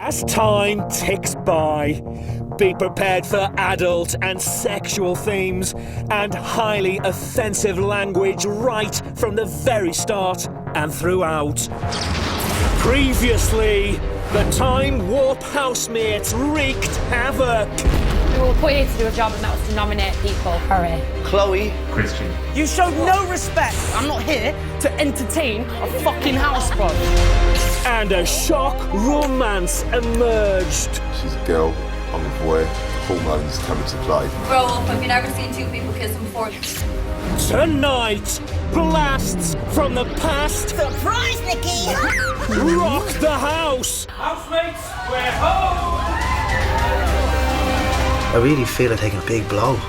As time ticks by, be prepared for adult and sexual themes and highly offensive language right from the very start and throughout. Previously, the Time Warp housemates wreaked havoc. We were put here to do a job, and that was to nominate people. Hurry. Chloe. Christian. You showed no respect. I'm not here to entertain a fucking house bro. And a shock romance emerged. She's a girl, I'm a boy. Hormones come into play. Grow up, have you never seen two people kissing before? Tonight, blasts from the past. Surprise, Nikki! Rock the house. Housemates, we're home! I really feel like taking a big blow.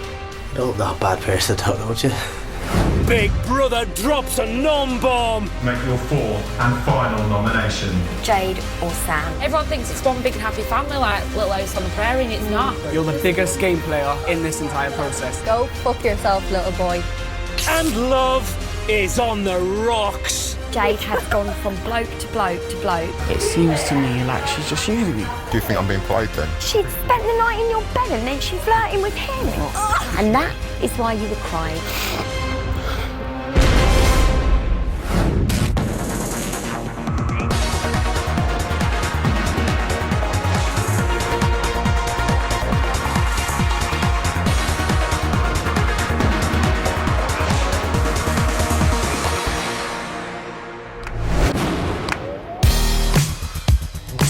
You're not a bad person, don't you? Big Brother drops a non-bomb. Make your fourth and final nomination. Jade or Sam. Everyone thinks it's one big and happy family, like Little House on the Prairie, and it's not. You're the biggest game player in this entire process. Go fuck yourself, little boy. And love is on the rocks. Jade has gone from bloke to bloke to bloke. It seems to me like she's just using you. Do you think I'm being played then? She'd spent the night in your bed and then she's flirting with him. And that is why you were crying.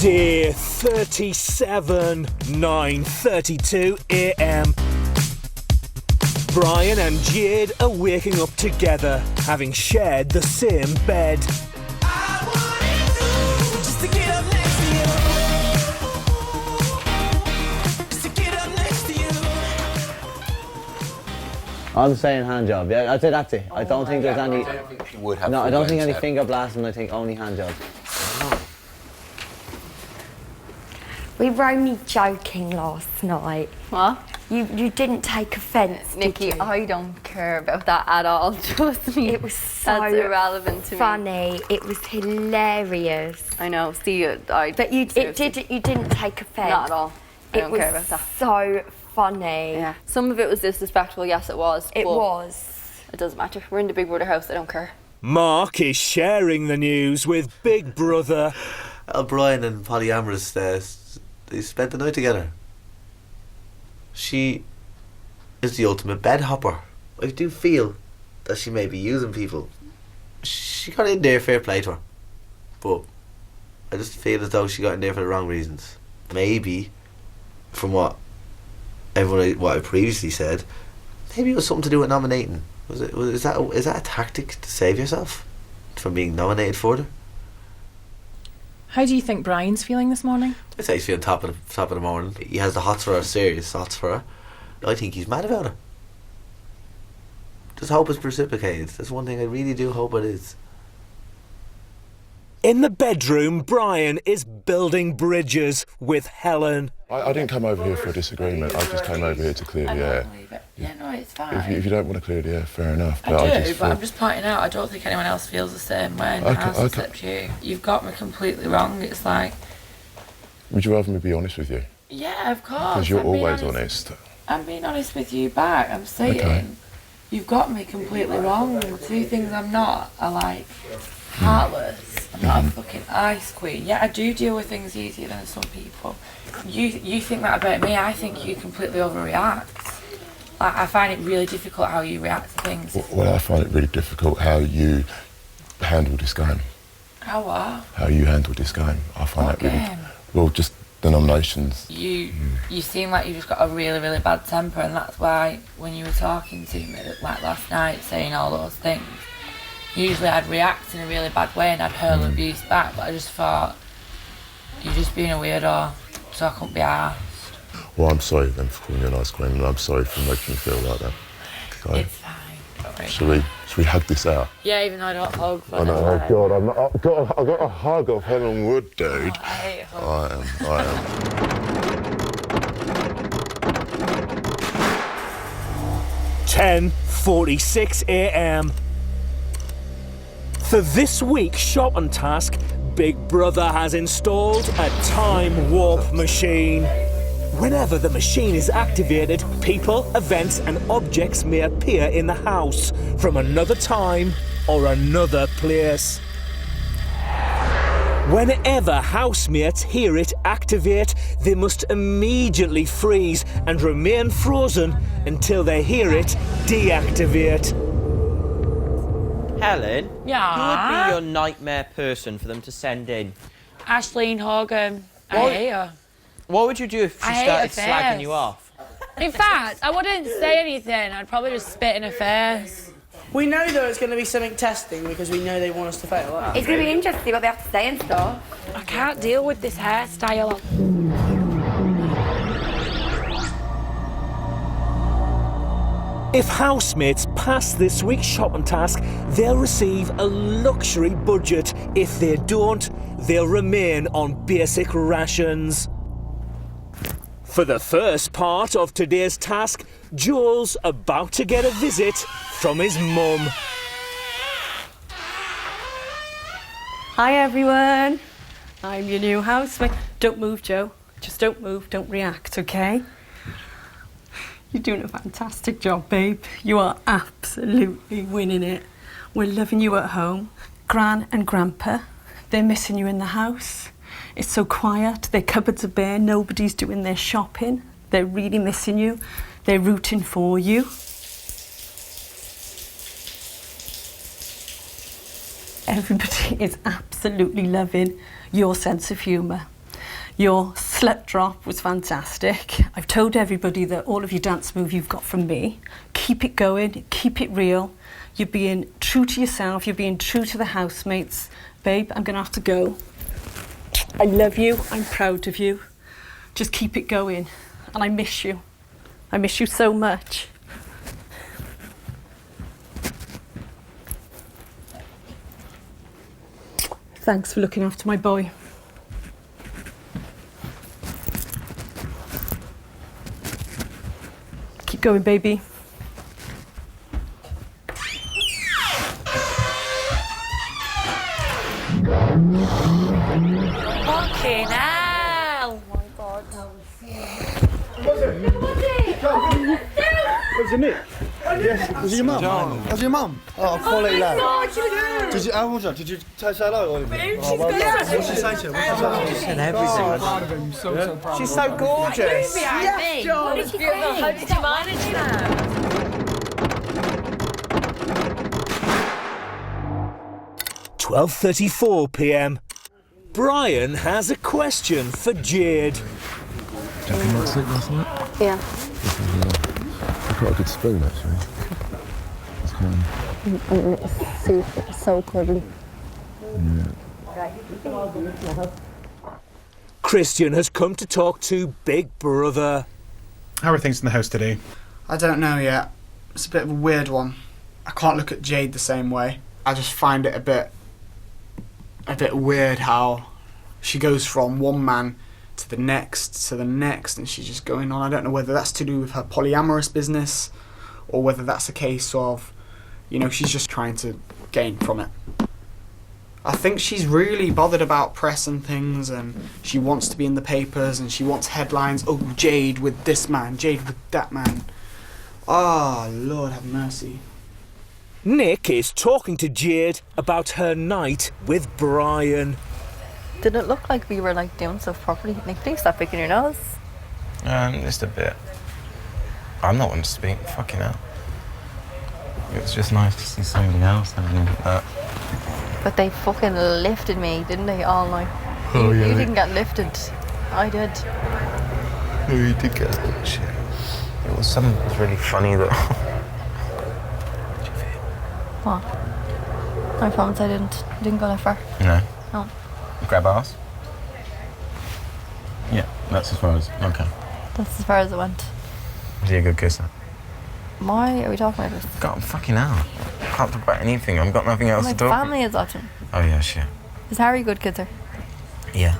Dear 37, 9:32 a.m. Brian and Jade are waking up together, having shared the same bed. I'm saying hand job, yeah, I'd say that's it. I don't think there's any... I don't think she would have. No, I don't think any finger blasting, I think only hand job. We were only joking last night. What? You didn't take offence, Nikki, did you? I don't care about that at all. Trust me. It was so That's irrelevant to me. funny. It was hilarious. I know. See, But you didn't take offence. Not at all. I don't care about that. So funny. Yeah. Some of it was disrespectful. Yes, it was. It but was. It doesn't matter. We're in the Big Brother house. I don't care. Mark is sharing the news with Big Brother. Brian and polyamorous, they spent the night together. She is the ultimate bed hopper. I do feel that she may be using people. She got in there, fair play to her. But I just feel as though she got in there for the wrong reasons. Maybe, from what I previously said, maybe it was something to do with nominating. Is that a tactic to save yourself from being nominated further? How do you think Brian's feeling this morning? I'd say he's feeling top of the morning. He has the hots for her, serious hots for her. I think he's mad about her. Just hope it's reciprocated. That's one thing I really do hope it is. In the bedroom, Brian is building bridges with Helen. I didn't come over here for a disagreement. I just came over here to clear the air. Yeah, no, it's fine. If you don't want to clear the air, fair enough. I do, but I'm just pointing out, I don't think anyone else feels the same way in the house except you. You've got me completely wrong. It's like... Would you rather me be honest with you? Yeah, of course. Because you're always honest. I'm being honest with you back. I'm saying you've got me completely wrong. Two things I'm not are like heartless. I'm not a fucking ice queen. Yeah, I do deal with things easier than some people. You think that about me, I think you completely overreact. Like, I find it really difficult how you react to things. Well, I find it really difficult how you handle this game. How what? How you handle this game. I find What that really... game? Well, just the nominations. You seem like you just got a really, really bad temper, and that's why when you were talking to me like last night, saying all those things, usually I'd react in a really bad way and I'd hurl abuse back, but I just thought, you're just being a weirdo, so I couldn't be arsed. Well, I'm sorry then for calling you an ice cream, and I'm sorry for making you feel like that. So, It's fine. Don't worry. should we hug this out? Yeah, even though I don't hug. I know, oh God, I got a hug of Helen Wood, dude. I hate hugs. I am. 10:46 a.m. For this week's shopping task, Big Brother has installed a time warp machine. Whenever the machine is activated, people, events and objects may appear in the house from another time or another place. Whenever housemates hear it activate, they must immediately freeze and remain frozen until they hear it deactivate. Helen? Yeah? Who would be your nightmare person for them to send in? Ashleen Hogan. I What? hate her. What would you do if she I hate started her slagging face. you off? In fact, I wouldn't say anything. I'd probably just spit in her face. We know though it's going to be something testing because we know they want us to fail. It's going to be interesting to see what they have to say and stuff. I can't deal with this hairstyle. If housemates pass this week's shopping task, they'll receive a luxury budget. If they don't, they'll remain on basic rations. For the first part of today's task, Joel's about to get a visit from his mum. Hi everyone, I'm your new housemate. Don't move, Joe. Just don't move, don't react, okay? You're doing a fantastic job, babe. You are absolutely winning it. We're loving you at home. Gran and Grandpa, they're missing you in the house. It's so quiet, their cupboards are bare, nobody's doing their shopping. They're really missing you. They're rooting for you. Everybody is absolutely loving your sense of humour. Your slut drop was fantastic. I've told everybody that all of your dance moves you've got from me. Keep it going, keep it real. You're being true to yourself, you're being true to the housemates. Babe, I'm gonna have to go. I love you, I'm proud of you. Just keep it going. And I miss you. I miss you so much. Thanks for looking after my boy. Keep going, baby. Fucking hell! Oh my God. Was it Nick? Yes. Was it your mum? Was it your mum? Oh, quality lad. Did you? How was that? Did you say hello? Or anything? What's she say to you? She said everything. She's so gorgeous. Yes, Joe. What did you think? How did you manage that? 12:34 p.m. Brian has a question for Jade. Did you have a night sleep last night? Yeah. I got a good spoon actually. It's kind It's so cuddly. Christian has come to talk to Big Brother. How are things in the house today? I don't know yet. It's a bit of a weird one. I can't look at Jade the same way. I just find it a bit weird how she goes from one man to the next, and she's just going on. I don't know whether that's to do with her polyamorous business or whether that's a case of, you know, she's just trying to gain from it. I think she's really bothered about press and things, and she wants to be in the papers, and she wants headlines. Oh, Jade with this man, Jade with that man. Oh, Lord have mercy. Nick is talking to Jade about her night with Brian. Did it look like we were like doing stuff properly? Nick, please stop picking your nose. Just a bit. I'm not one to speak. Fucking hell. It was just nice to see somebody else having that. But they fucking lifted me, didn't they, all night? Oh, yeah. You didn't get lifted. I did. Oh, you did get a little shit. It was something that was really funny though. What? I promise I didn't. I didn't go that far. No. No. Grab ass? Yeah, that's as far as. Okay. That's as far as it went. Was he a good kisser? Why are we talking about this? God, fucking hell. Can't talk about anything. I've got nothing else My to talk about. family is watching. Oh, yeah, shit. Is Harry a good kisser? Yeah.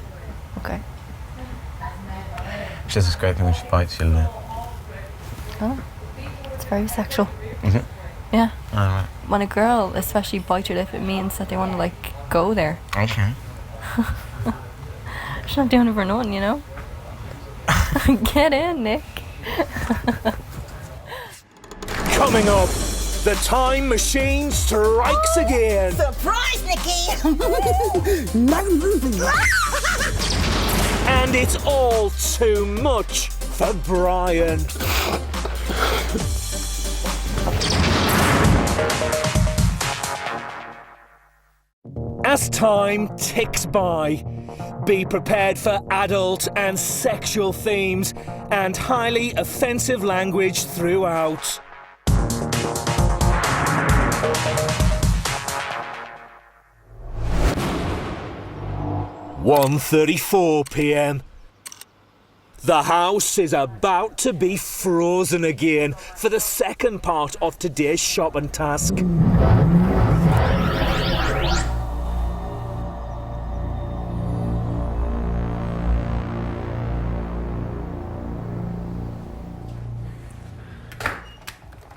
Okay. She does this great thing when she bites your lip. Oh. It's very sexual. Is it? Yeah. Alright. When a girl especially bites your lip, it means that they want to like go there. Okay. She's not doing it for nothing, you know? Get in, Nick. Coming up, the time machine strikes again. Surprise, Nikki! And it's all too much for Brian. As time ticks by, be prepared for adult and sexual themes and highly offensive language throughout. 1:34 p.m. The house is about to be frozen again for the second part of today's shopping task.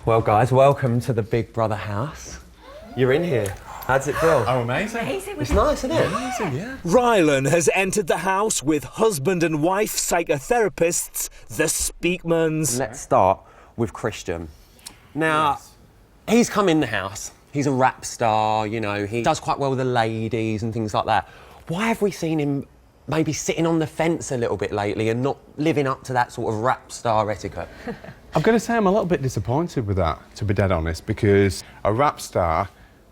Well, guys, welcome to the Big Brother house. You're in here. How's it feel? Oh, amazing. It's nice, isn't it? Amazing, yeah. Rylan has entered the house with husband and wife psychotherapists, the Speakmans. Let's start with Christian. Now, he's come in the house. He's a rap star, you know, he does quite well with the ladies and things like that. Why have we seen him maybe sitting on the fence a little bit lately and not living up to that sort of rap star etiquette? I've got to say I'm a little bit disappointed with that, to be dead honest, because a rap star,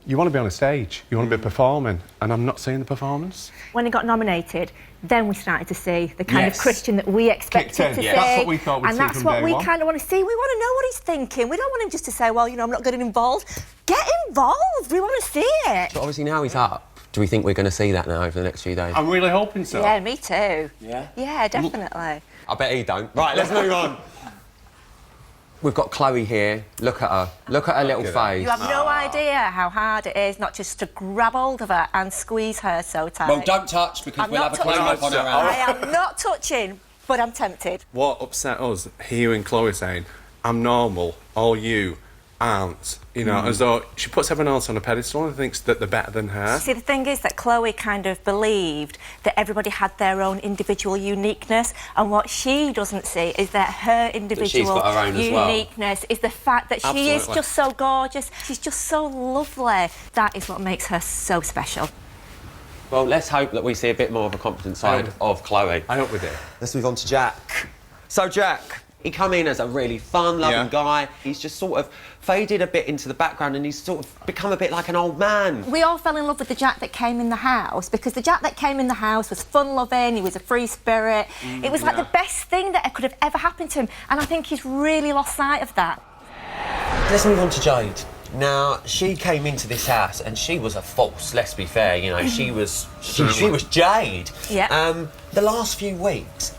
you want to be on a stage, you want to be performing, and I'm not seeing the performance. When he got nominated, then we started to see the kind of Christian that we expected to see. That's what we thought we'd and see that's from what day we one. kind of want to see. We want to know what he's thinking. We don't want him just to say, well, you know, I'm not getting involved. Get involved. We want to see it. But obviously now he's up. Do we think we're going to see that now over the next few days? I'm really hoping so. Yeah, me too. Yeah? Yeah, definitely. I bet he don't. Right, let's move on. We've got Chloe here. Look at her. Look at her little face. You have no idea how hard it is not just to grab hold of her and squeeze her so tight. Well, don't touch because I'm we'll not have a close-up on her I hand. am not touching, but I'm tempted. What upset us, hearing Chloe saying, I'm normal, all you aren't, you know, as though she puts everyone else on a pedestal and thinks that they're better than her. See, the thing is that Chloe kind of believed that everybody had their own individual uniqueness, and what she doesn't see is that her individual got her own as well. uniqueness is the fact that she is just so gorgeous, she's just so lovely. That is what makes her so special. Well, let's hope that we see a bit more of a confident side of Chloe. I hope we do. Let's move on to Jack. So, Jack, he come in as a really fun-loving guy. He's just sort of faded a bit into the background and he's sort of become a bit like an old man. We all fell in love with the Jack that came in the house because the Jack that came in the house was fun-loving, he was a free spirit. It was like the best thing that could have ever happened to him, and I think he's really lost sight of that. Let's move on to Jade. Now, she came into this house and she was a false, let's be fair, you know, she was Jade. Yeah. The last few weeks,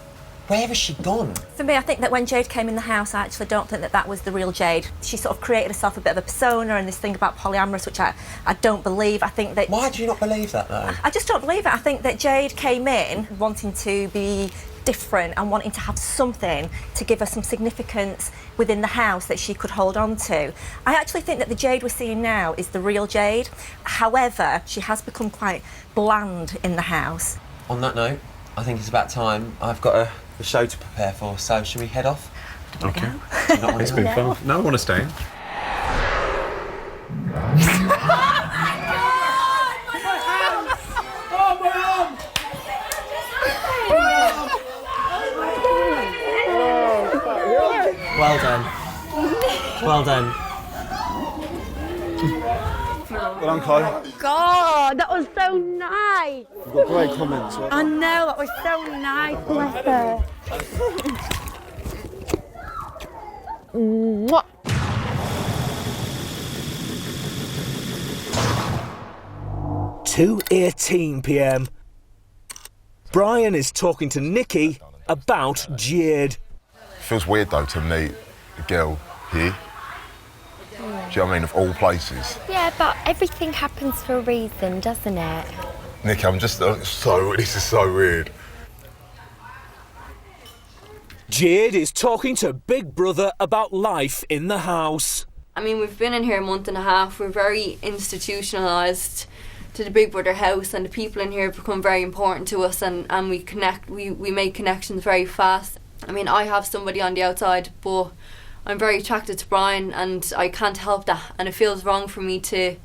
where has she gone? For me, I think that when Jade came in the house, I actually don't think that that was the real Jade. She sort of created herself a bit of a persona and this thing about polyamorous, which I don't believe. I think that... Why do you not believe that, though? I just don't believe it. I think that Jade came in wanting to be different and wanting to have something to give her some significance within the house that she could hold on to. I actually think that the Jade we're seeing now is the real Jade. However, she has become quite bland in the house. On that note, I think it's about time. I've got a show to prepare for, so should we head off? Okay. It's been fun. No, I want to stay. Well done. Well done. Well done, Chloe. God, that was so nice. You've got great comments. I know, that was so nice. Bless her. Mwah. 2:18 p.m. Brian is talking to Nikki about Jade. Feels weird though to meet a girl here. Do you know what I mean? Of all places. Yeah, but everything happens for a reason, doesn't it? Nick, I'm just this is so weird. Jade is talking to Big Brother about life in the house. I mean, we've been in here a month and a half. We're very institutionalised. to the Big Brother house, and the people in here have become very important to us, and we connect. We make connections very fast. I mean, I have somebody on the outside, but I'm very attracted to Brian, and I can't help that, and it feels wrong for me to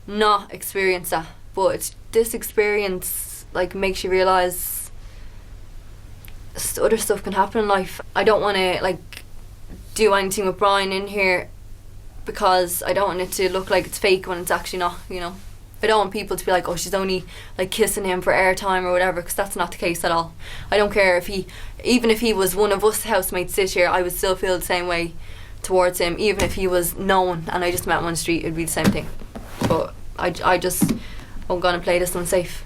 not experience that. But this experience like makes you realise other stuff can happen in life. I don't want to like do anything with Brian in here because I don't want it to look like it's fake when it's actually not, you know. I don't want people to be like, oh, she's only like kissing him for airtime or whatever, because that's not the case at all. I don't care even if he was one of us housemates this year, I would still feel the same way towards him. Even if he was known and I just met him on the street, it'd be the same thing. But I'm gonna play this one safe.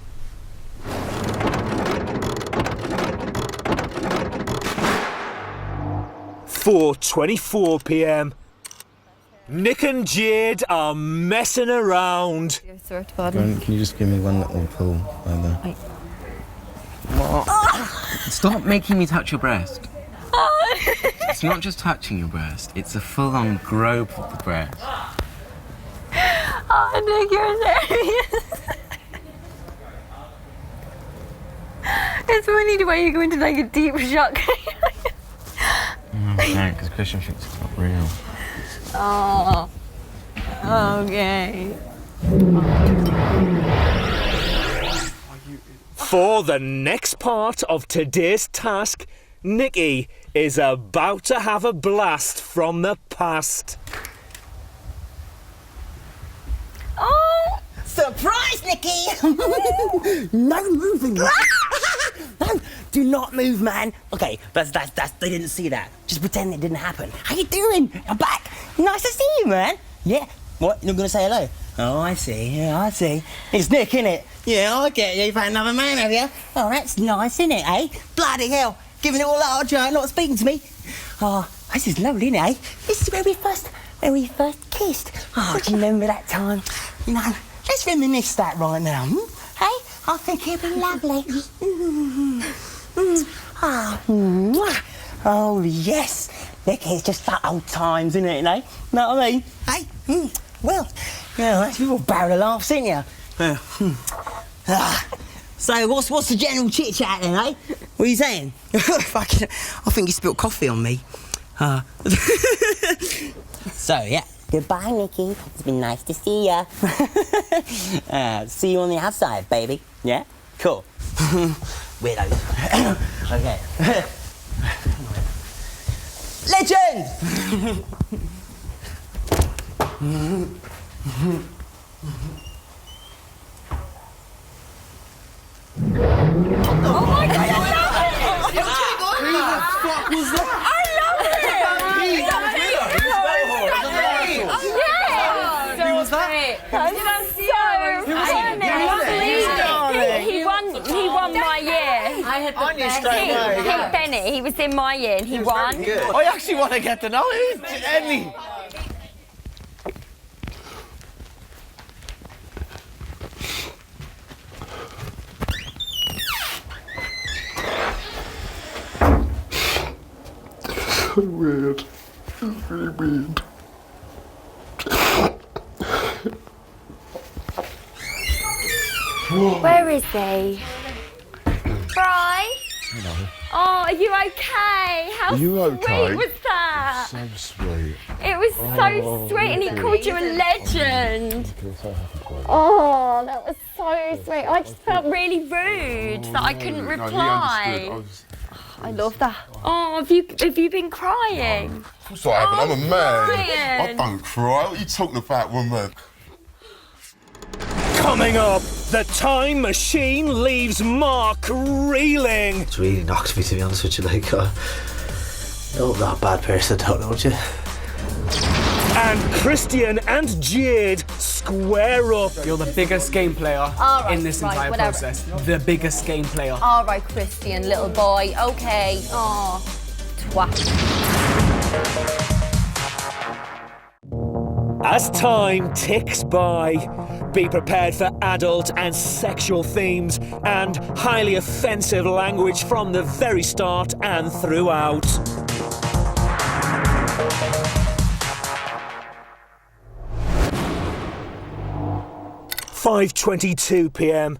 4:24 p.m. Nick and Jade are messing around. Can you just give me one little pull like that? What? Stop making me touch your breast. It's not just touching your breast, it's a full-on grope of the breast. Oh, Nick, you're serious. It's funny the way you go into like a deep shock. Because Christian thinks it's not real. Oh, okay. For the next part of today's task, Nikki is about to have a blast from the past. Oh! Surprise, Nikki! No moving. No, do not move, man. Okay, that's they didn't see that. Just pretend it didn't happen. How you doing? I'm back. Nice to see you, man. Yeah. What? You're gonna say hello? Oh, I see. Yeah, I see. It's Nick, innit? Yeah, I get you. You've had another man, have you? Oh, that's nice, innit, eh? Bloody hell. Giving it all that hard trying, not speaking to me. Oh, this is lovely, innit, eh? This is where we first kissed. Oh, do you remember that time? You know, let's reminisce that right now, Hey? I think it'd be lovely. Oh, yes. Nick, it's just that old times, isn't it, eh? Know what I mean? Hey? Well, yeah, you've all barrel of laughs, ain't you? So, what's the general chit-chat then, eh? What are you saying? I think you spilt coffee on me. So, yeah. Goodbye, Nikki. It's been nice to see ya. See you on the outside, baby. Yeah? Cool. Weirdos. Okay. Legend! Oh my God, I love it! Who the fuck was that? I love it! Who was that? He won my year. I knew straight away. Pete Bennett, he was in my year and he won. I actually want to get to know him. Ellie. So weird. It's really weird. Where is he? Bri? Hello. Oh, are you okay? How Are you sweet okay? was that? So sweet. It was so sweet, and he thank called you a legend. Oh, that was so sweet. I just felt really rude that I couldn't No, he reply. understood. I love that. Oh, have you been crying? Of course I haven't. I'm a man. Brian. I don't cry. What are you talking about, woman? Coming up, the time machine leaves Mark reeling. It's really knocked me, to be honest with you. Like, you're not a bad person, don't you? And Christian and Jade square up. You're the biggest game player All right, in this right, entire whatever. process. The biggest game player. All right, Christian, little boy. Okay. Oh, twat. As time ticks by, be prepared for adult and sexual themes and highly offensive language from the very start and throughout. 5:22 p.m.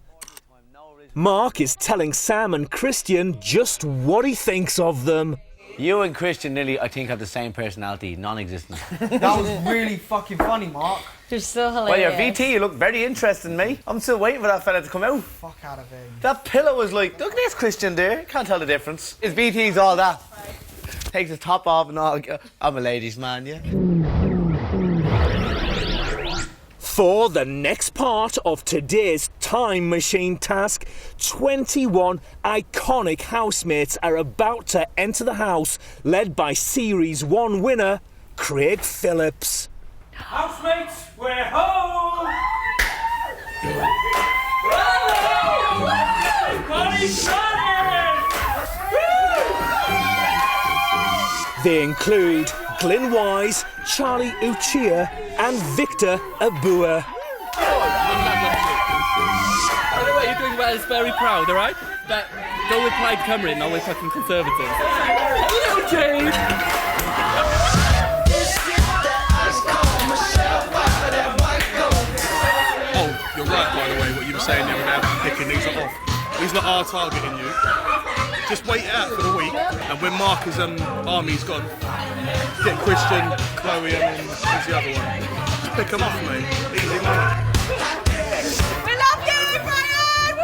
Mark is telling Sam and Christian just what he thinks of them. You and Christian nearly, I think, have the same personality, non-existent. That was really fucking funny, Mark. You're so Well, hilarious. your VT, you look very interested in me. I'm still waiting for that fella to come out. Fuck out of him. That pillow was like, look at this Christian there. Can't tell the difference. His VT's all that. Takes his top off and all. I'm a ladies' man, yeah. For the next part of today's time machine task, 21 iconic housemates are about to enter the house, led by Series 1 winner, Craig Phillips. Housemates, we're home! Party started! They include Glyn Wise, Charlie Uchia and Victor Abua. By the way, you're doing well, it's very proud, alright? But go with Plaid Cymru, not with fucking Conservatives. Hello, Jade! Oh, you're right, by the way, what you were saying the other day about picking these are off. These lot are targeting you. Just wait it out for the week, and when Marcus' army's gone, get Christian, Chloe, and then who's the other one? Just pick them off, mate. Easy money. We love you, Brian!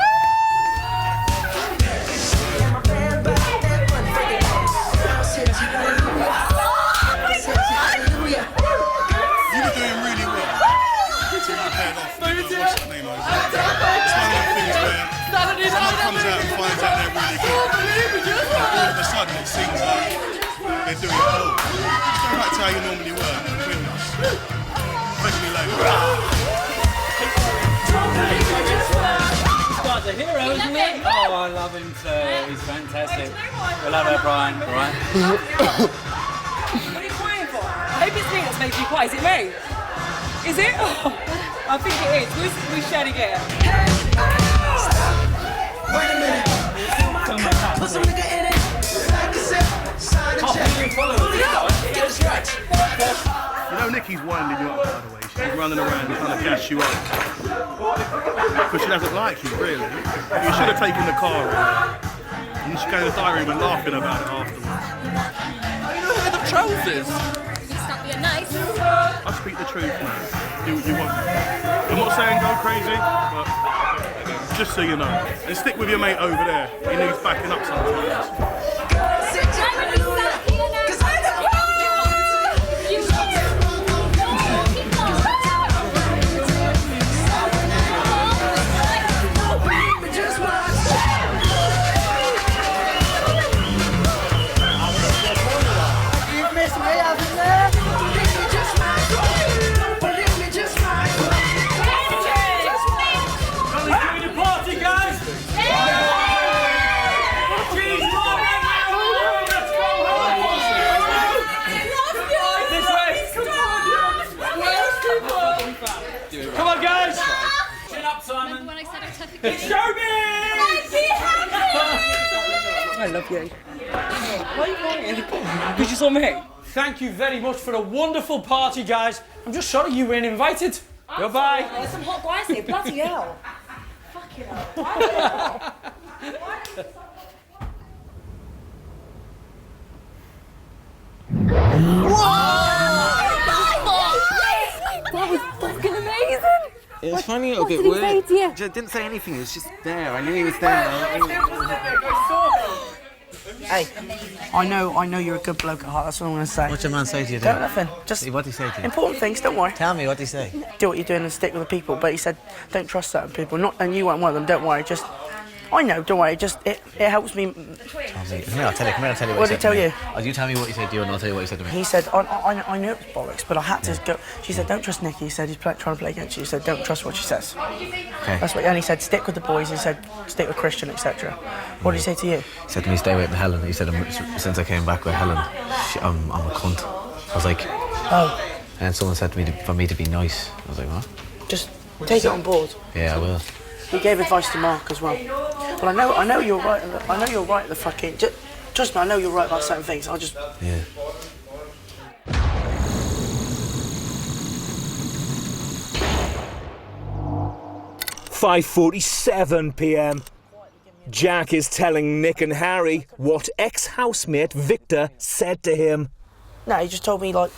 You were doing really well. Until you paired off with what's his name over there. It's one of them things where someone comes out and finds out they're really good. All of a sudden it seems like they're doing it all. Just go back to how you normally were and win this. Especially later. Scott's a hero, isn't he? Oh, I love him too. He's fantastic. We love her, Brian, alright? What are you crying for? I hope it's me that's making you cry. Is it me? Is it? Oh, I think it is. Who's sharing it? Wait a minute. Put some nigga in it. You know Nikki's winding you up, by the way. She's running around and trying to gas you up. But she doesn't like you, really. You should have taken the car in. You should go to the diary room and laughing about it afterwards. The trousers. Stop being nice. I speak the truth, man. Do what you want. I'm not saying go crazy, but just so you know. And stick with your mate over there. He needs backing up sometimes. Come on, guys! Chin up, Simon. When I said I took a It's showbiz! I love you. Why are you crying? Because you saw me. Thank you very much for a wonderful party, guys. I'm just sorry you weren't invited. Goodbye. There's some hot guys here. Bloody hell. Fucking hell. Why That was fucking amazing. It was funny a little What bit did he weird. say to you? I didn't say anything, it was just there. I knew he was there. Hey, I know you're a good bloke at heart, that's what I'm going to say. What's your man say to you Don't then? nothing, just What did he say to you? important things, don't worry. Tell me, what did he say? Do what you're doing and stick with the people, but he said, don't trust certain people, not, and you weren't one of them, don't worry, just, I know, don't worry, just, it helps me. Come here, I'll tell you what What he did he said tell to me. you? Oh, you tell me what he said to you and I'll tell you what he said to me. He said, I knew it was bollocks, but I had to go. She said, don't trust Nikki. He said, he's trying to play against you. He said, don't trust what she says. Okay. That's what, and he said, stick with the boys. He said, stick with Christian, etc. What did he say to you? He said to me, stay away from Helen. He said, since I came back with Helen, I'm a cunt. I was like, oh. And then someone said to me for me to be nice. I was like, what? Just take it on board. Yeah, I will. He gave advice to Mark as well. But I know you're right. I know you're right. The fucking. Trust me, I know you're right about certain things. I'll just. Yeah. 5:47 p.m. Jack is telling Nick and Harry what ex-housemate Victor said to him. No, he just told me, like,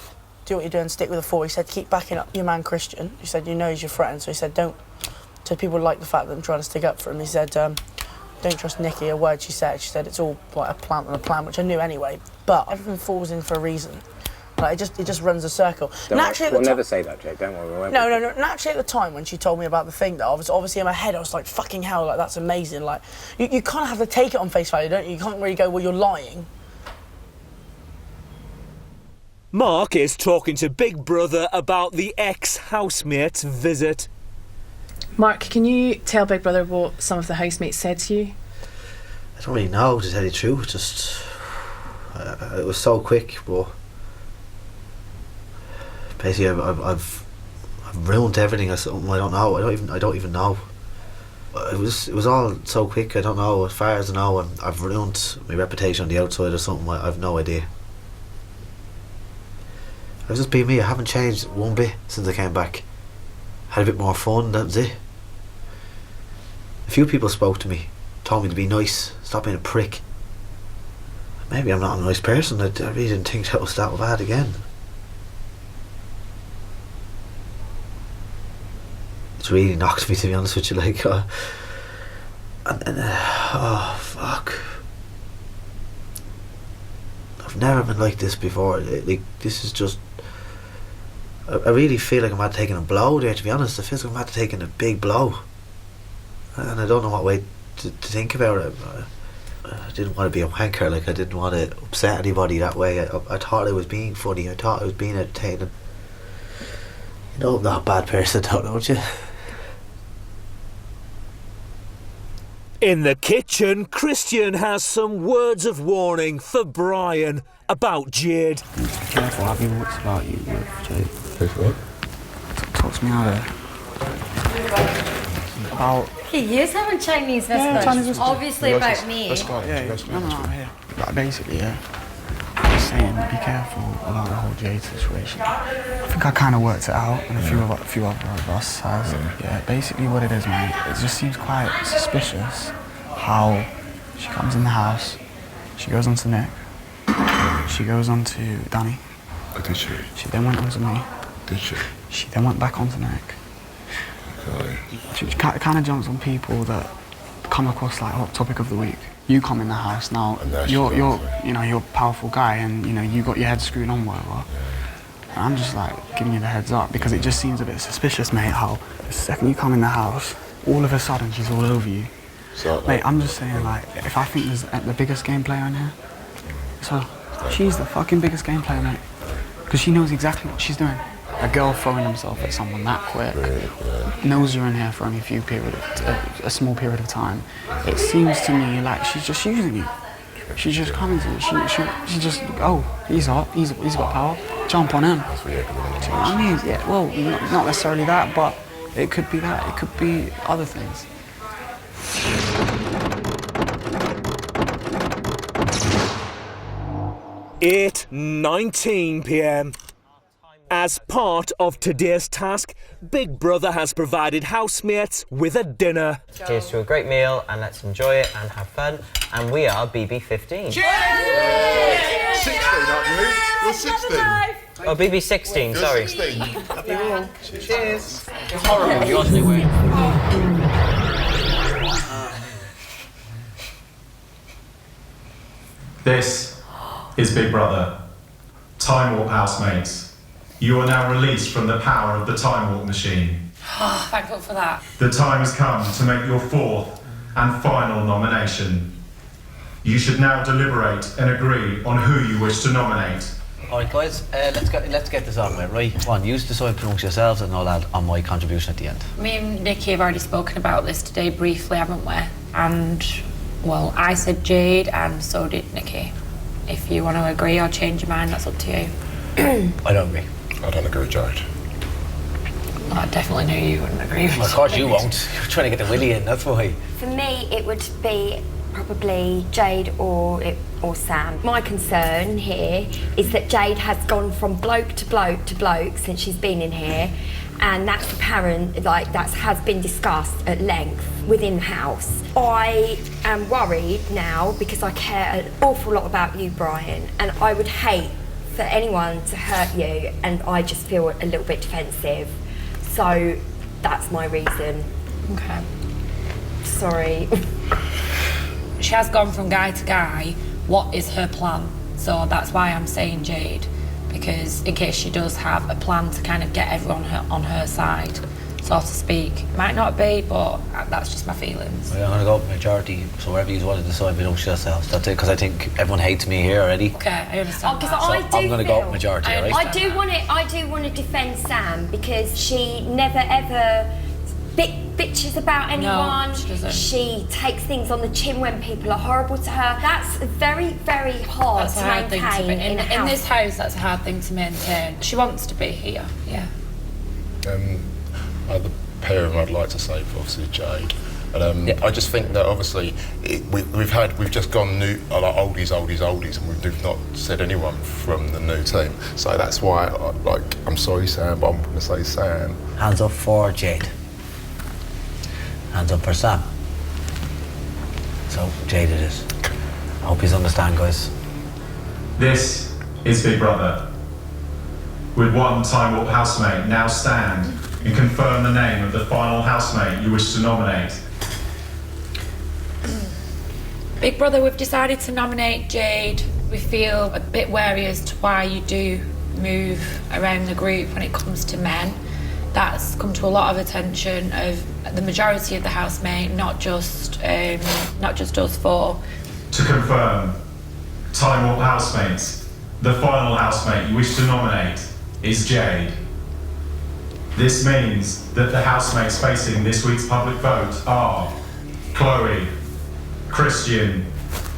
do what you're doing, stick with the 4. He said, keep backing up your man Christian. He said, you know he's your friend. So he said, don't... So people like the fact that I'm trying to stick up for him. He said, don't trust Nikki, a word she said. She said, it's all like a plant and a plan, which I knew anyway. But everything falls in for a reason. Like, it just runs a circle. We'll never say that, Jake, don't worry. No. Naturally, at the time when she told me about the thing, though, I was obviously in my head, I was like, fucking hell, like, that's amazing. Like, you kind of have to take it on face value, don't you? You can't really go, well, you're lying. Mark is talking to Big Brother about the ex-housemate's visit. Mark, can you tell Big Brother what some of the housemates said to you? I don't really know, to tell you the truth. Just it was so quick, but basically I've ruined everything. I don't know. I don't even know. It was all so quick. I don't know. As far as I know, I've ruined my reputation on the outside or something. I've no idea. I've just been me. I haven't changed one bit since I came back. Had a bit more fun. That was it. A few people spoke to me, told me to be nice, stop being a prick. Maybe I'm not a nice person. I really didn't think that was that bad again. It's really knocked me, to be honest with you. Like, oh fuck! I've never been like this before. Like, this is just. I really feel like I'm at taking a blow there. To be honest, I feel like I'm at taking a big blow, and I don't know what way to think about it. I didn't want to be a wanker. Like, I didn't want to upset anybody that way. I thought I was being funny. I thought I was being entertaining. You know, I'm not a bad person, don't you? In the kitchen, Christian has some words of warning for Brian about Jade. Be careful, I've been what's about you with Jade. Talk to me out there. About... He is having Chinese whispers. Chinese whispers. Obviously about me. No, here. But basically, I'm saying, be careful about the whole Jade situation. I think I kind of worked it out, and a few other of us has. Yeah, basically what it is, man, it just seems quite suspicious how she comes in the house, she goes on to Nick, she goes on to Danny. Did she? She then went on to me. Did she? She then went back on to Nick. Okay. She kind of jumps on people that come across like hot topic of the week. You come in the house now. You're a powerful guy, and you got your head screwed on, whatever. And I'm just like giving you the heads up because it just seems a bit suspicious, mate. How the second you come in the house, all of a sudden she's all over you. Mate, I'm just saying, like, if I think there's the biggest game player in here, so she's the fucking biggest game player, mate. Because she knows exactly what she's doing. A girl throwing herself at someone that quick knows you're in here for only a small period of time. It seems to me like she's just using you. She's just coming to you. She just, oh, he's hot, he's got power, jump on him. Do you know what I mean? Yeah, well, not necessarily that, but it could be that. It could be other things. 8:19 p.m. As part of today's task, Big Brother has provided housemates with a dinner. Cheers to a great meal, and let's enjoy it and have fun. And we are BB15. Cheers! 16, aren't you? You're 16. Oh, BB16, sorry. 16. Cheers. It's horrible, yours they were. This is Big Brother. Time Warp housemates, you are now released from the power of the Time Warp machine. Oh, thank God for that. The time has come to make your fourth and final nomination. You should now deliberate and agree on who you wish to nominate. Alright guys, let's get this on with, right? Come on, use decide amongst yourselves and all that on my contribution at the end. Me and Nikki have already spoken about this today briefly, haven't we? And, well, I said Jade and so did Nikki. If you want to agree or change your mind, that's up to you. I don't agree. I don't agree with Jade. I definitely knew you wouldn't agree with Of course you won't. You're trying to get the Willy in, that's why. For me, it would be probably Jade or Sam. My concern here is that Jade has gone from bloke to bloke to bloke since she's been in here, and that's apparent, like that has been discussed at length within the house. I am worried now because I care an awful lot about you, Brian, and I would hate for anyone to hurt you, and I just feel a little bit defensive. So that's my reason. Okay. Sorry. She has gone from guy to guy. What is her plan? So that's why I'm saying Jade, because in case she does have a plan to kind of get everyone on her side, so to speak. Might not be, but that's just my feelings. I'm going to go with majority, so whatever you want to decide amongst yourselves. That's it, because I think everyone hates me here already. Okay, I understand. Because I'm going to go with majority, alright? I do want to defend Sam because she never ever bitches about anyone. No, she doesn't. She takes things on the chin when people are horrible to her. That's very, very hard That's a to hard thing maintain to in a house. in this house. That's a hard thing to maintain. She wants to be here. Yeah. The pair of them I'd like to say, obviously Jade. And I just think that obviously we've just gone new, like oldies, and we've not said anyone from the new team. So that's why, I'm sorry, Sam, but I'm going to say Sam. Hands up for Jade. Hands up for Sam. So, Jade it is. I hope you understand, guys. This is Big Brother. Would one Time Warp housemate now stand and confirm the name of the final housemate you wish to nominate? Big Brother, we've decided to nominate Jade. We feel a bit wary as to why you do move around the group when it comes to men. That's come to a lot of attention of the majority of the housemate, not just us four. To confirm, Time Warp housemates, the final housemate you wish to nominate is Jade. This means that the housemates facing this week's public vote are Chloe, Christian,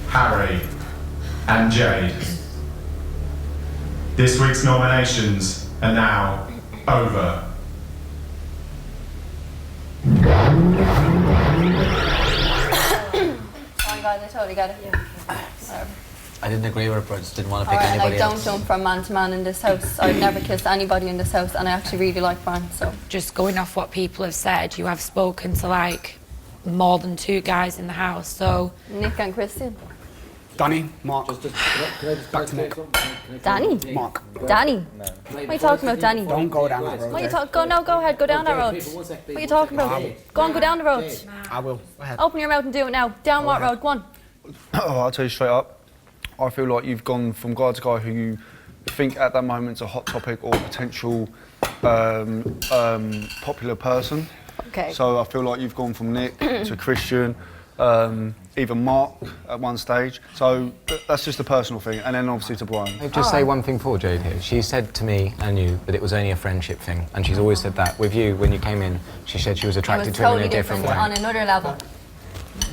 Harry, and Jade. This week's nominations are now over. Sorry guys, I totally get it. I didn't agree with it, but I just didn't want to pick Alright, anybody don't else. jump from man to man in this house. I've never kissed anybody in this house, and I actually really like Brian, so. Just going off what people have said, you have spoken to like more than 2 guys in the house, so. Nick and Christian. Danny, Mark. Back to Nick. Danny? Mark. Danny? What are you talking about, Danny? Don't go down that road. What are you talking? Go ahead, go down that road. What are you talking about? Go on, go down the road. I will. Go ahead. Open your mouth and do it now. Down what road? Go on. I'll tell you straight up. I feel like you've gone from guy to guy who you think at that moment is a hot topic or potential popular person. Okay. So I feel like you've gone from Nick to Christian, even Mark at one stage. So that's just a personal thing, and then obviously to Brian. I'll just say one thing for Jade here. She said to me and you that it was only a friendship thing, and she's always said that. With you, when you came in, she said she was attracted to him in a different way. On another level.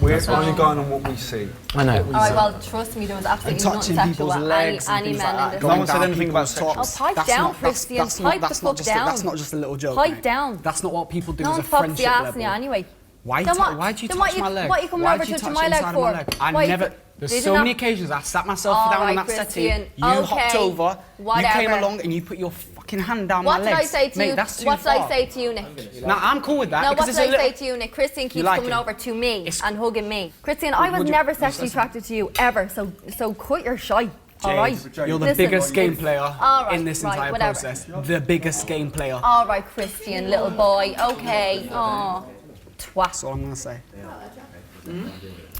We're only going on what we see. I know. Alright, well, trust me, there was absolutely nothing sexual about any man in this. No one said anything about sex. Oh, pipe down, Christian. Pipe the fuck down. That's not just a little joke. Pipe mate. down. That's not what people do No as a one fucks friendship the ass level. in you anyway. Why'd you touch my leg? What are you coming Why'd over you touching touch my leg inside of for? my leg? I Why- never. There's Did so you many not- occasions I sat myself All down on right, that settee. Christian. You hopped Okay. over. Whatever. You came along and you put your fucking hand down What my did legs. I say to Mate, you? that's too What did I far. say to you, Nick? Nah, I'm cool with that. No, because what it's did a I little... say to you, Nick? Christian keeps like coming it? over to me and hugging me. Christian, I was never sexually attracted to you, ever, so quit your shite. All right? You're the Listen. biggest game player All right, in this right, entire whatever. process. The biggest game player. All right, Christian, little boy. Okay. Oh, twat. That's all I'm going to say.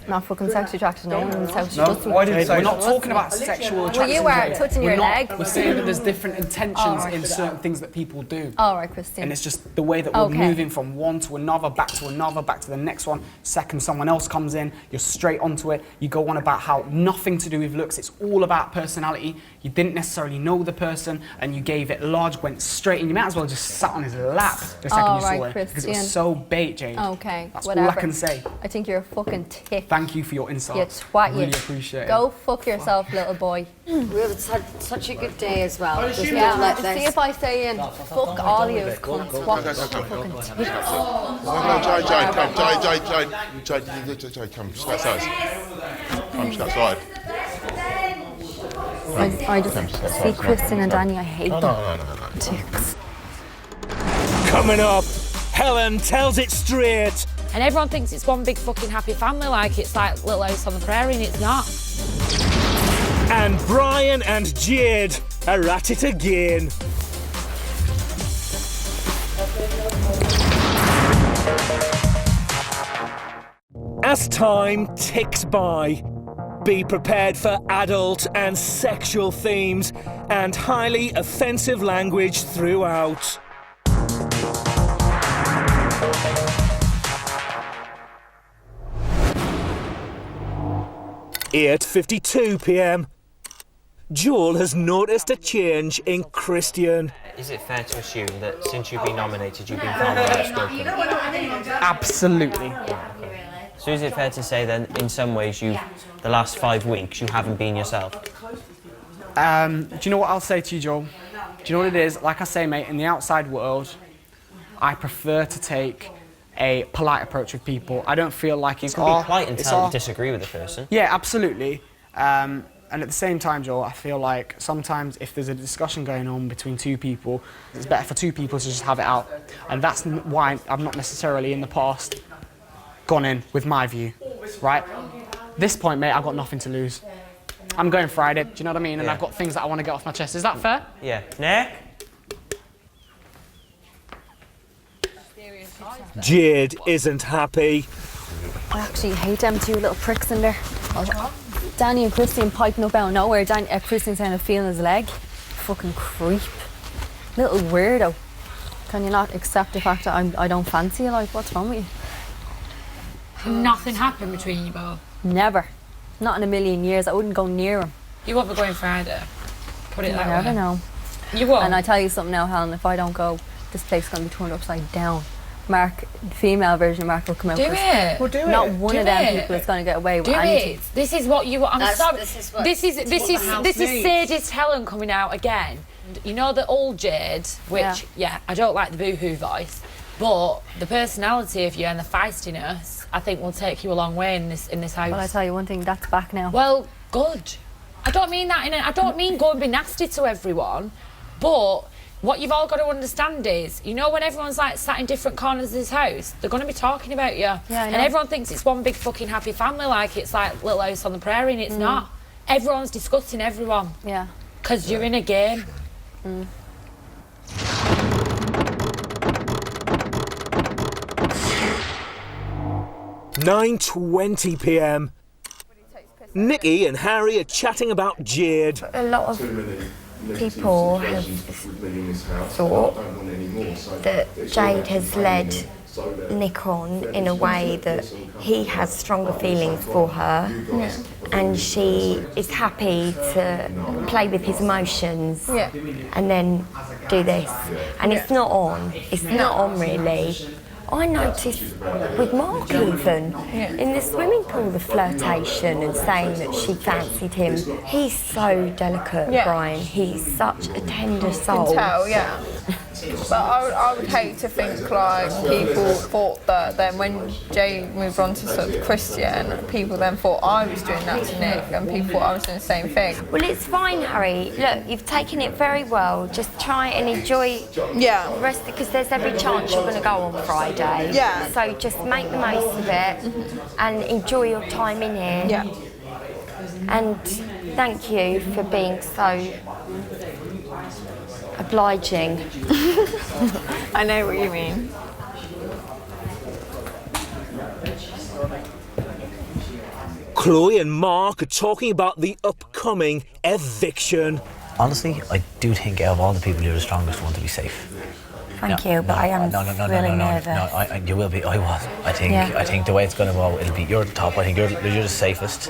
Not fucking sexually attracted to no one in this house. No, Trust me. we're not talking about sexual attraction. Well, you were touching your leg. We're saying that there's different intentions Alright. in certain things that people do. All right, Christian. And it's just the way that we're Okay. moving from one to another, back to another, back to the next one. Second, someone else comes in, you're straight onto it. You go on about how nothing to do with looks, it's all about personality. You didn't necessarily know the person, and you gave it large, went straight in. You might as well just sat on his lap the second All you saw right, it. Because it Christian. was so bait, Jade. Okay, That's whatever. all I can say. I think you're a fucking tick. Thank you for your insights. You twat, you. Really appreciate it. Go fuck yourself, little boy. We've had such a good day as well. Just Yeah, not like see this. if I stay in. Fuck all you cunts. What the fucking No, Jade, come. Jade, come. Just outside. Come, just outside. I just see Kristen and Danny, I hate them. No. Ticks. Coming up, Helen tells it straight. And everyone thinks it's one big fucking happy family, like it's like Little House on the Prairie, and it's not. And Brian and Jade are at it again. As time ticks by, be prepared for adult and sexual themes and highly offensive language throughout. 8:52 p.m. Joel has noticed a change in Christian. Is it fair to assume that since you've been nominated, you've been far more outspoken? Absolutely. So is it fair to say then, in some ways, the last 5 weeks, you haven't been yourself? Do you know what I'll say to you, Joel? Do you know what it is? Like I say, mate, in the outside world, I prefer to take a polite approach with people. I don't feel like It's going to be polite until you disagree with the person. Yeah, absolutely. And at the same time, Joel, I feel like sometimes if there's a discussion going on between two people, it's better for two people to just have it out. And that's why I've not necessarily in the past gone in with my view, right? This point, mate, I've got nothing to lose. I'm going Friday, do you know what I mean? And I've got things that I want to get off my chest. Is that fair? Yeah. Nick? Jade isn't happy. I actually hate them two little pricks in there. Danny and Christian piping up out of nowhere. Christian saying feeling his leg. Fucking creep. Little weirdo. Can you not accept the fact that I don't fancy you? Like, what's wrong with you? Nothing happened between you both? Never. Not in a million years. I wouldn't go near him. You won't be going Friday. Put it You that way. never know. You won't? And I tell you something now, Helen, if I don't go, this place is going to be turned upside down. Mark, the female version of Mark will come out. Do first. it. Well, do Not it. one Do of them it. people is going to get away with Do anything. it. This is what you. I'm sorry. This is needs. sadist Helen coming out again. You know the old Jade, which I don't like the boohoo voice, but the personality of you and the feistiness, I think, will take you a long way in this house. Well, I tell you one thing, that's back now. Well, good. I don't mean that I don't mean go and be nasty to everyone, but what you've all got to understand is, you know, when everyone's like sat in different corners of this house, they're going to be talking about you. Yeah, I know. And everyone thinks it's one big fucking happy family, like it's like Little House on the Prairie, and it's not. Everyone's discussing everyone. Yeah. Because you're in a game. 9:20 p.m. Nikki and Harry are chatting about Jade. A lot of people have thought that Jade has led Nick on in a way that he has stronger feelings for her, and she is happy to play with his emotions and then do this. And it's not on. It's not on really. I noticed with Mark even, in the swimming pool, the flirtation and saying that she fancied him. He's so delicate, Brian. He's such a tender soul. You can tell, yeah. But I would hate to think like people thought that then when Jay moved on to sort of Christian, people then thought I was doing that to Nick and people thought I was doing the same thing. Well, it's fine, Harry. Look, you've taken it very well. Just try and enjoy the rest, because there's every chance you're going to go on Friday. Yeah. So just make the most of it and enjoy your time in here. Yeah. And thank you for being so obliging. I know what you mean. Chloe and Mark are talking about the upcoming eviction. Honestly, I do think out of all the people, you're the strongest one to be safe. Thank you, but I am really nervous. No, you will be. I was. I think the way it's going to go, it'll be you're the top. I think you're the safest.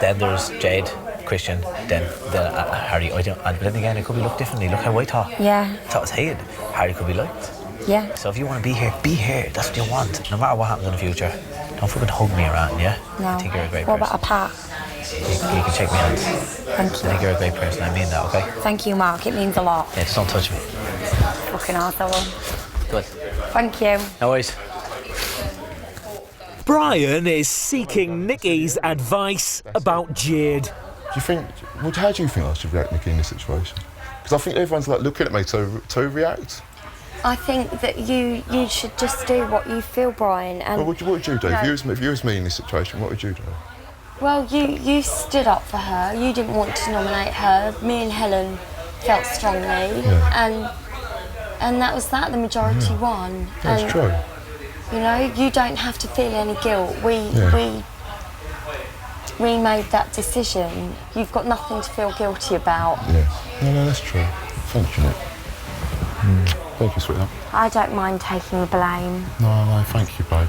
Then there's Jade, Christian, then Harry. But then again, it could be looked differently. Look how I thought. Yeah. I thought it was hated. Harry could be liked. Yeah. So if you want to be here, be here. That's what you want. No matter what happens in the future, don't fucking hug me around, yeah? No. I think you're a great What person. about a pat? You can shake my hand. Thank you. I think you're a great person. I mean that, okay? Thank you, Mark. It means a lot. Yeah, just don't touch me. Fucking arsehole. Good. Thank you. No worries. Brian is seeking Nikki's advice about Jade. Do you think? Well, how do you think I should react, Nikki, in this situation? Because I think everyone's like looking at me to react. I think that you should just do what you feel, Brian. And Well, what would you do? If you was me in this situation, what would you do? Well, you stood up for her. You didn't want to nominate her. Me and Helen felt strongly, and that was that. The majority won. That's and, true. You know, you don't have to feel any guilt. We made that decision. You've got nothing to feel guilty about. Yeah. No, that's true. Thank you, Nick. Thank you, sweetheart. I don't mind taking the blame. No, thank you, babe.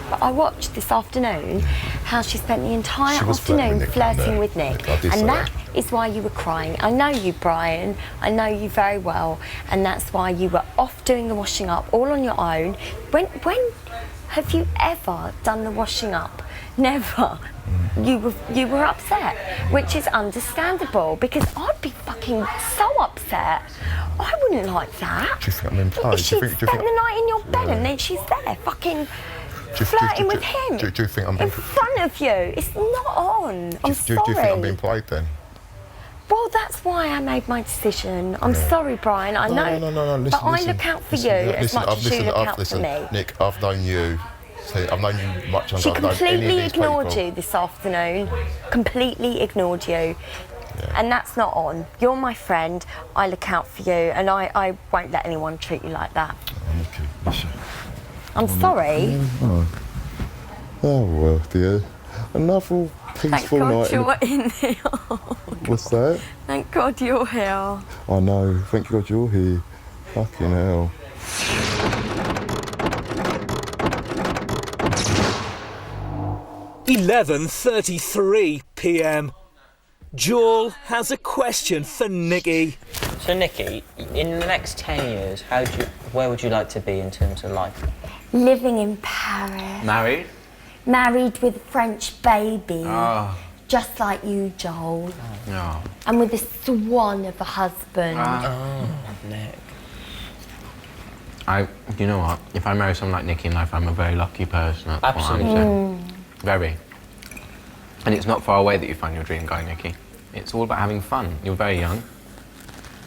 But I watched this afternoon how she spent the entire She was flirting afternoon with Nick, flirting with Nick. I did say And that is why you were crying. I know you, Brian. I know you very well. And that's why you were off doing the washing up all on your own. When have you ever done the washing up? Never. You were upset, which is understandable because I'd be fucking so upset. I wouldn't like that. Do you think I'm in play? She'd spend the night in your bed and then she's there fucking flirting with him Do you think I'm in front of you. It's not on. I'm sorry. Do you think I'm being played then? Well, that's why I made my decision. I'm sorry, Brian. I know. No. Listen, but I look out for you as much as you look out for me. Nick, I've known you. I've known you much longer. She I've known any completely of these ignored people. you this afternoon. Completely ignored you. And that's not on. You're my friend. I look out for you, and I won't let anyone treat you like that. Okay, listen. I'm sorry. Oh well, dear. Another peaceful Thank God night. you're in here. What's that? Thank God you're here. I know. Thank God you're here. Fucking hell. 11:33 p.m. Joel has a question for Nikki. So Nikki, in the next 10 years, where would you like to be in terms of life? Living in Paris. Married? Married with a French baby. Oh. Just like you, Joel. No. And with a swan of a husband. Nick. You know what? If I marry someone like Nikki in life, I'm a very lucky person. That's Absolutely. what I'm saying. Very. And it's not far away that you find your dream guy, Nikki. It's all about having fun. You're very young.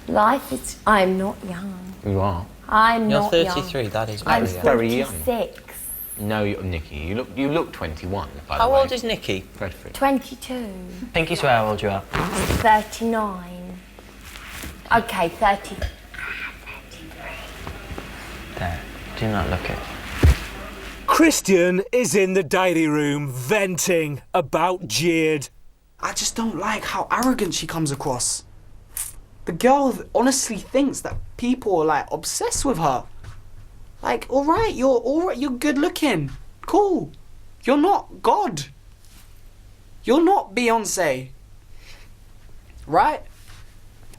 Life is... I'm not young. You are. I'm You're not 33, young. that is I'm very young. 46. No, Nikki, you look 21, by the How way. old is Nikki? 22. Pinky swear how old you are. 39. Okay, 30. There, do not look it. Christian is in the diary room venting about Jade. I just don't like how arrogant she comes across. The girl honestly thinks that people are like obsessed with her. Like, alright, you're good looking. Cool. You're not God. You're not Beyonce. Right?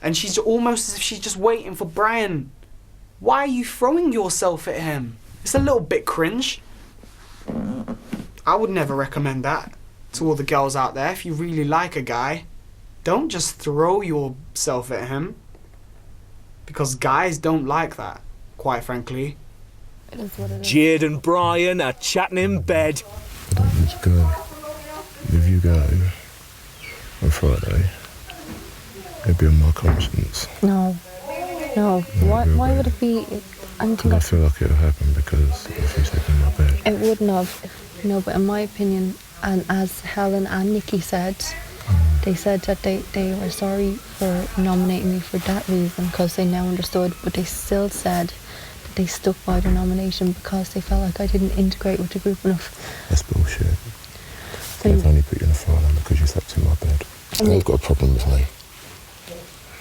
And she's almost as if she's just waiting for Brian. Why are you throwing yourself at him? It's a little bit cringe. I would never recommend that to all the girls out there. If you really like a guy, don't just throw yourself at him. Because guys don't like that, quite frankly. It is what it is. Jade and Brian are chatting in bed. I don't need to go. If you go on Friday, it'll be on my conscience. No. No. Why would it be? Because I feel like it'll happen because if you sleep in my bed. It wouldn't have. No, but in my opinion, and as Helen and Nikki said, they said that they were sorry for nominating me for that reason because they now understood, but they still said that they stuck by their nomination because they felt like I didn't integrate with the group enough. That's bullshit. They've only put you in a fire line because you slept in my bed. And they've got a problem with me.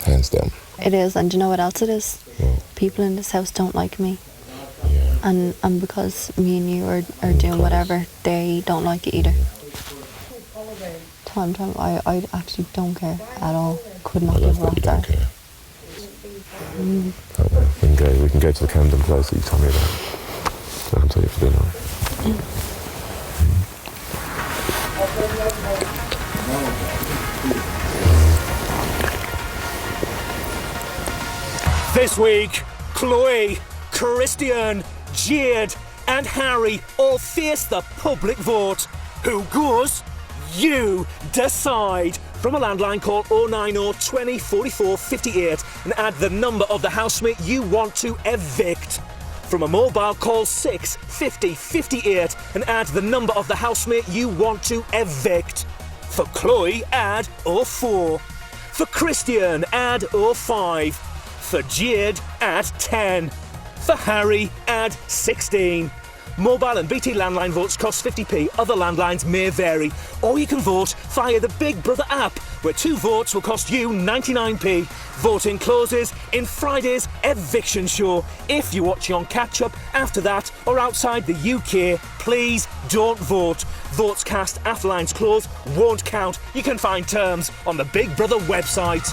Hands down. It is, and do you know what else it is? People in this house don't like me. Yeah. And because me and you are doing whatever, they don't like it either. Time, I actually don't care at all. Could not give a You don't rat's care. We can go to the Camden place that you told me about. So I can take you for dinner. This week, Chloe, Christian, Jade and Harry all face the public vote. Who goes? You decide. From a landline, call 090 20 44 58 and add the number of the housemate you want to evict. From a mobile, call 6 50 58 and add the number of the housemate you want to evict. For Chloe, add 04. For Christian, add 05. For Jade, add 10. For Harry, add 16. Mobile and BT landline votes cost 50p. Other landlines may vary. Or you can vote via the Big Brother app, where 2 votes will cost you 99p. Voting closes in Friday's eviction show. If you're watching on catch-up after that or outside the UK, please don't vote. Votes cast after lines close won't count. You can find terms on the Big Brother website.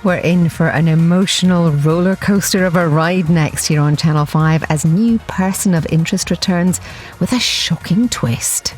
We're in for an emotional roller coaster of a ride next here on Channel 5 as new person of interest returns with a shocking twist.